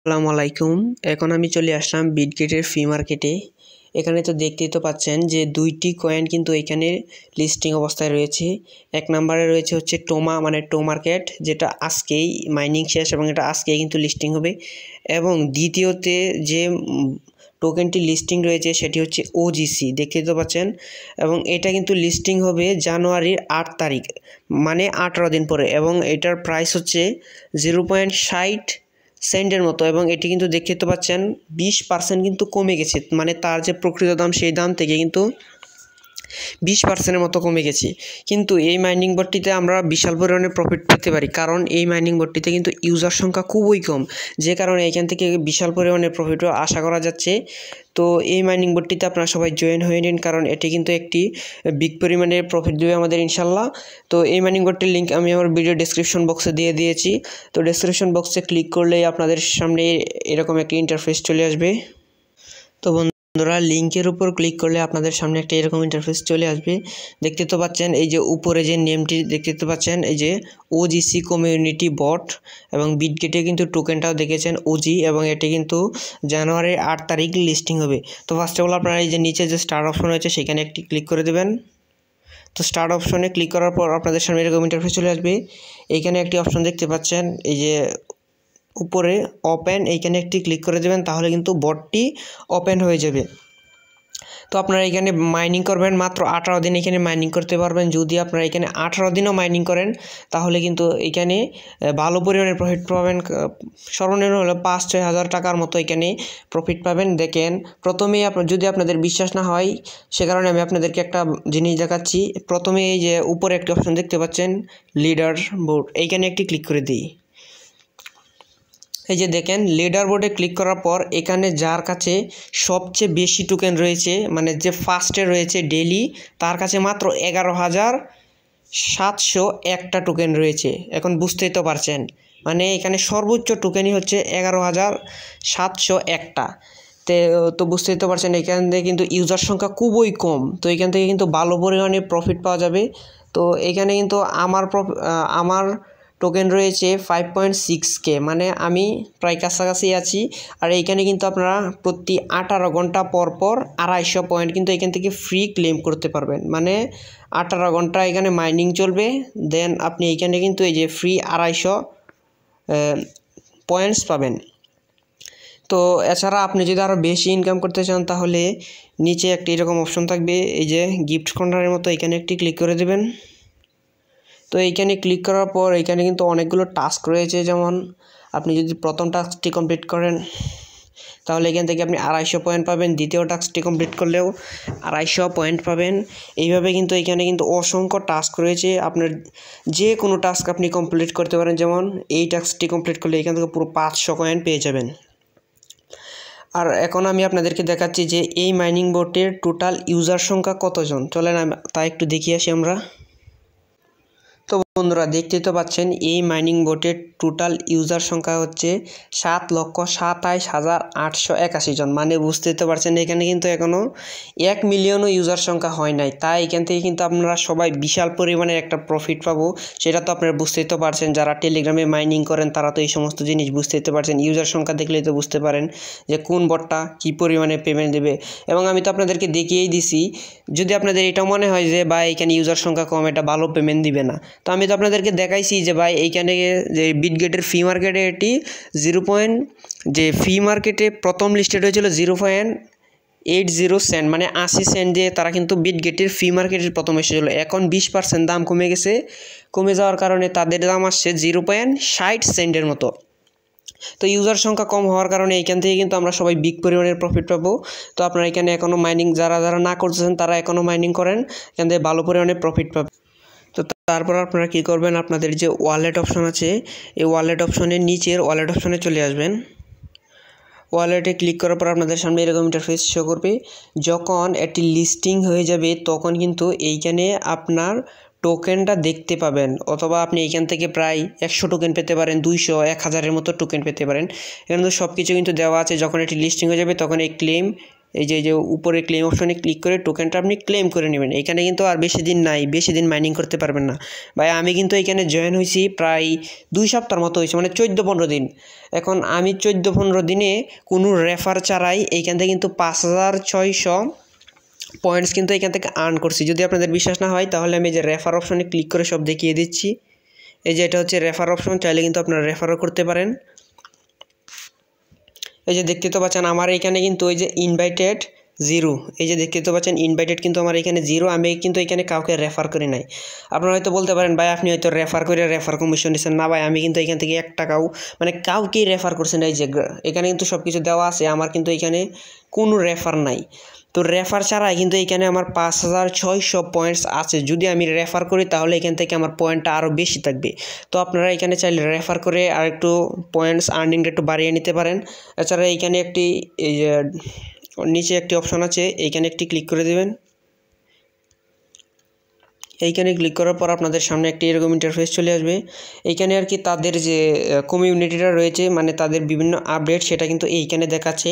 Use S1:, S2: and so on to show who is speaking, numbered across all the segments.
S1: আসসালামু আলাইকুম। এখন আমি চলে আসলাম বিটগেটের ফ্রি মার্কেটে। এখানে তো দেখতেই তো পাচ্ছেন যে দুইটি কয়েন কিন্তু এখানে লিস্টিং অবস্থায় রয়েছে। এক নম্বরে রয়েছে হচ্ছে টোমা মানে টো মার্কেট, যেটা আজকেই মাইনিং শেষ এবং এটা আজকেই কিন্তু লিস্টিং হবে। এবং দ্বিতীয়তে যে টোকেনটি লিস্টিং রয়েছে সেটি হচ্ছে ওজিসি, দেখতেই তো পাচ্ছেন। এবং এটা কিন্তু লিস্টিং হবে জানুয়ারির 8 তারিখ, মানে 18 দিন পরে। এবং এটার প্রাইস হচ্ছে 0.60 সেন্টের মতো। এবং এটি কিন্তু দেখতে পাচ্ছেন 20% কিন্তু কমে গেছে, মানে তার যে প্রকৃত দাম সেই দাম থেকে কিন্তু 20%-এর মতো কমে গেছে। কিন্তু এই মাইনিং বোর্ডটিতে আমরা বিশাল পরিমাণে প্রফিট পেতে পারি, কারণ এই মাইনিং বোর্ডটিতে কিন্তু ইউজার সংখ্যা খুবই কম, যে কারণে এখান থেকে বিশাল পরিমাণে প্রফিটও আশা করা যাচ্ছে। তো এই মাইনিং বোর্ডটিতে আপনারা সবাই জয়েন হয়ে নিন, কারণ এটি কিন্তু একটি বিগ পরিমাণে প্রফিট দেবে আমাদের ইনশাল্লাহ। তো এই মাইনিং বোর্ডটির লিঙ্ক আমি আমার ভিডিও ডেসক্রিপশন বক্সে দিয়ে দিয়েছি। তো ডেসক্রিপশন বক্সে ক্লিক করলেই আপনাদের সামনে এরকম একটি ইন্টারফেস চলে আসবে। তো বন্ধুরা, লিঙ্কের উপর ক্লিক করলে আপনাদের সামনে একটা এরকম ইন্টারফেস চলে আসবে। দেখতে তো পাচ্ছেন এই যে উপরে যে নেমটি দেখতে তো পাচ্ছেন, এই যে ওজিসি কমিউনিটি বট। এবং বিটগেটে কিন্তু টোকেনটাও দেখেছেন ওজি, এবং এটি কিন্তু জানুয়ারির 8 তারিখ লিস্টিং হবে। তো ফার্স্ট অফ অল আপনারা এই যে নিচে যে স্টার্ট অপশন রয়েছে সেখানে একটি ক্লিক করে দেবেন। তো স্টার্ট অপশনে ক্লিক করার পর আপনাদের সামনে এরকম ইন্টারফেস চলে আসবে। এইখানে একটি অপশন দেখতে পাচ্ছেন, এই যে উপরে ওপেন, এইখানে একটি ক্লিক করে দেবেন, তাহলে কিন্তু বটটি ওপেন হয়ে যাবে। তো আপনারা এখানে মাইনিং করবেন মাত্র 18 দিন এখানে মাইনিং করতে পারবেন। যদি আপনারা এখানে 18 দিনও মাইনিং করেন তাহলে কিন্তু এখানে ভালো পরিমাণে প্রফিট পাবেন। সর্বনিম্ন হলো 5-6 হাজার টাকার মতো এখানে প্রফিট পাবেন। দেখেন, প্রথমেই যদি আপনাদের বিশ্বাস না হয় সে কারণে আমি আপনাদেরকে একটা জিনিস দেখাচ্ছি। প্রথমে এই যে উপরে একটি অপশন দেখতে পাচ্ছেন লিডার বোর্ড, এইখানে একটি ক্লিক করে দিই। এই যে দেখেন, লিডার বোর্ডে ক্লিক করার পর এখানে যার কাছে সবচেয়ে বেশি টোকেন রয়েছে, মানে যে ফার্স্টে রয়েছে ডেইলি, তার কাছে মাত্র 11,701টা টোকেন রয়েছে। এখন বুঝতেই তো পারছেন, মানে এখানে সর্বোচ্চ টোকেনই হচ্ছে 11,701টা। তো বুঝতেই তো পারছেন এখান থেকে কিন্তু ইউজার সংখ্যা খুবই কম। তো এখান থেকে কিন্তু ভালো পরিমাণে প্রফিট পাওয়া যাবে। তো এখানে কিন্তু আমার টোকেন রয়েছে 5.6K, মানে আমি প্রায় কাছাকাছি আছি। আর এইখানে কিন্তু আপনারা প্রতি 18 ঘন্টা পর পর 250 পয়েন্ট কিন্তু এখান থেকে ফ্রি ক্লেম করতে পারবেন। মানে 18 ঘন্টা এখানে মাইনিং চলবে, দেন আপনি এইখানে কিন্তু এই যে ফ্রি 250 পয়েন্টস পাবেন। তো এছাড়া আপনি যদি আরও বেশি ইনকাম করতে চান তাহলে নিচে একটি এরকম অপশন থাকবে, এই যে গিফট কর্নারের মতো, এখানে একটি ক্লিক করে দেবেন। তো এইখানে ক্লিক করার পর এখানে কিন্তু অনেকগুলো টাস্ক রয়েছে। যেমন আপনি যদি প্রথম টাস্কটি কমপ্লিট করেন তাহলে এখান থেকে আপনি 250 পয়েন্ট পাবেন, দ্বিতীয় টাস্কটি কমপ্লিট করলেও 250 পয়েন্ট পাবেন। এইভাবে কিন্তু এখানে কিন্তু অসংখ্য টাস্ক রয়েছে, আপনার যে কোনো টাস্ক আপনি কমপ্লিট করতে পারেন। যেমন এই টাস্কটি কমপ্লিট করলে এখান থেকে পুরো 500 কয়েন পেয়ে যাবেন। আর এখন আমি আপনাদেরকে দেখাচ্ছি যে এই মাইনিং বোর্ডের টোটাল ইউজার সংখ্যা কতজন। চলেন তা একটু দেখিয়ে আসি আমরা। তো বন্ধুরা, দেখতেই তো পাচ্ছেন এই মাইনিং বোর্ডের টোটাল ইউজার সংখ্যা হচ্ছে 7,27,881 জন। মানে বুঝতেই তো পারছেন এখানে কিন্তু এখনও 1 মিলিয়নও ইউজার সংখ্যা হয় নাই। তাই এখান থেকে কিন্তু আপনারা সবাই বিশাল পরিমাণের একটা প্রফিট পাবো, সেটা তো আপনারা বুঝতেই তো পারছেন। যারা টেলিগ্রামে মাইনিং করেন তারা তো এই সমস্ত জিনিস বুঝতেই তো পারছেন। ইউজার সংখ্যা দেখলেই তো বুঝতে পারেন যে কোন বটটা কী পরিমাণে পেমেন্ট দেবে। এবং আমি তো আপনাদেরকে দেখিয়েই দিছি। যদি আপনাদের এটা মনে হয় যে ভাই এখানে ইউজার সংখ্যা কম, এটা ভালো পেমেন্ট দিবে না, তো আমি তো আপনাদেরকে দেখাইছি যে ভাই এইখানে যে বিটগেটের ফ্রি মার্কেটে এটি যে ফ্রি মার্কেটে প্রথম লিস্টেড হয়েছিল 0.80 সেন্ট, মানে 80 সেন্ট দিয়ে তারা কিন্তু বিটগেটের ফ্রি মার্কেটের প্রথম এসেছিলো। এখন 20% দাম কমে গেছে, কমে যাওয়ার কারণে তাদের দাম আসছে 0.60 সেন্টের মতো। তো ইউজার সংখ্যা কম হওয়ার কারণে এইখান থেকে কিন্তু আমরা সবাই বিগ পরিমাণের প্রফিট পাবো। তো আপনারা এখানে এখনও মাইনিং যারা না করতেছেন তারা এখনও মাইনিং করেন, এখান থেকে ভালো পরিমাণে প্রফিট পাবেন। তো তারপর আপনারা কী করবেন, আপনাদের যে ওয়ালেট অপশন আছে এই ওয়ালেট অপশনের নিচের ওয়ালেট অপশনে চলে আসবেন। ওয়ালেটে ক্লিক করার পর আপনাদের সামনে এরকম ইন্টারফেস শো করবে। যখন এটি লিস্টিং হয়ে যাবে তখন কিন্তু এইখানে আপনার টোকেনটা দেখতে পাবেন, অথবা আপনি এইখান থেকে প্রায় 100 টোকেন পেতে পারেন, 200, 1000-এর মতো টোকেন পেতে পারেন। এখানে তো সব কিছু কিন্তু দেওয়া আছে। যখন এটি লিস্টিং হয়ে যাবে তখন এই ক্লেম এই যে উপরে ক্লেম অপশনে ক্লিক করে টোকেনটা আপনি ক্লেম করে নেবেন। এখানে কিন্তু আর বেশি দিন নাই, বেশি দিন মাইনিং করতে পারবেন না ভাই। আমি কিন্তু এখানে জয়েন হয়েছি প্রায় 2 সপ্তাহের মতো হয়েছে, মানে 14-15 দিন। এখন আমি 14-15 দিনে কোনো রেফার ছাড়াই এইখান থেকে কিন্তু 5600 পয়েন্টস কিন্তু এখান থেকে আর্ন করছি। যদি আপনাদের বিশ্বাস না হয় তাহলে আমি যে রেফার অপশনে ক্লিক করে সব দেখিয়ে দিচ্ছি। এই যে এটা হচ্ছে রেফার অপশন, চাইলে কিন্তু আপনারা রেফারও করতে পারেন। এই যে দেখতে তো পাচ্ছেন আমার এখানে কিন্তু ওই যে ইনভাইটেড 0, এই যে দেখতে তো পাচ্ছেন ইনভাইটেড কিন্তু আমার এখানে 0। আমি কিন্তু এখানে কাউকে রেফার করি নাই। আপনারা হয়তো বলতে পারেন ভাই আপনি হয়তো রেফার করে রেফার কমিশন দিচ্ছেন। না ভাই, আমি কিন্তু এখান থেকে 1 টাকাও মানে কাউকেই রেফার করছি না। এই যে এখানে কিন্তু সব কিছু দেওয়া আছে, আমার কিন্তু এখানে কোনো রেফার নাই। তো রেফার ছাড়াই কিন্তু এখানে আমার 5600 পয়েন্টস আছে। যদি আমি রেফার করি তাহলে এখান থেকে আমার পয়েন্টটা আরও বেশি থাকবে। তো আপনারা এখানে চাইলে রেফার করে আর একটু পয়েন্টস আর্নিংটা একটু বাড়িয়ে নিতে পারেন। এছাড়া এইখানে একটি এই যে নিচে একটি অপশন আছে, এইখানে একটি ক্লিক করে দেবেন। এইখানে ক্লিক করার পর আপনাদের সামনে একটি এরকম ইন্টারফেস চলে আসবে। এইখানে আর কি তাদের যে কমিউনিটিটা রয়েছে, মানে তাদের বিভিন্ন আপডেট, সেটা কিন্তু এইখানে দেখাচ্ছে।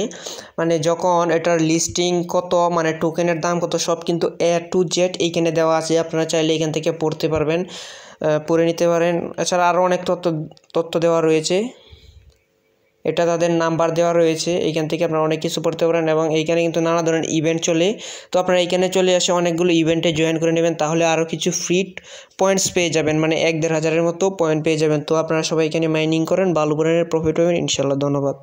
S1: মানে যখন এটার লিস্টিং কত, মানে টোকেনের দাম কত, সব কিন্তু A to Z এইখানে দেওয়া আছে। আপনারা চাইলে এখান থেকে পড়তে পারবেন, পড়ে নিতে পারেন। এছাড়া আরও অনেক তথ্য দেওয়া রয়েছে। এটা তাদের নাম্বার দেওয়া রয়েছে, এইখান থেকে আপনারা অনেক কিছু পড়তে পারেন। এবং এইখানে কিন্তু নানা ধরনের ইভেন্ট চলে। তো আপনারা এইখানে চলে আসে অনেকগুলো ইভেন্টে জয়েন করে নেবেন, তাহলে আরও কিছু ফ্রি পয়েন্টস পেয়ে যাবেন, মানে 1-1500 মতো পয়েন্ট পেয়ে যাবেন। তো আপনারা সবাই এখানে মাইনিং করেন, ভালো পরিমাণে প্রফিট পাবেন ইনশাল্লাহ। ধন্যবাদ।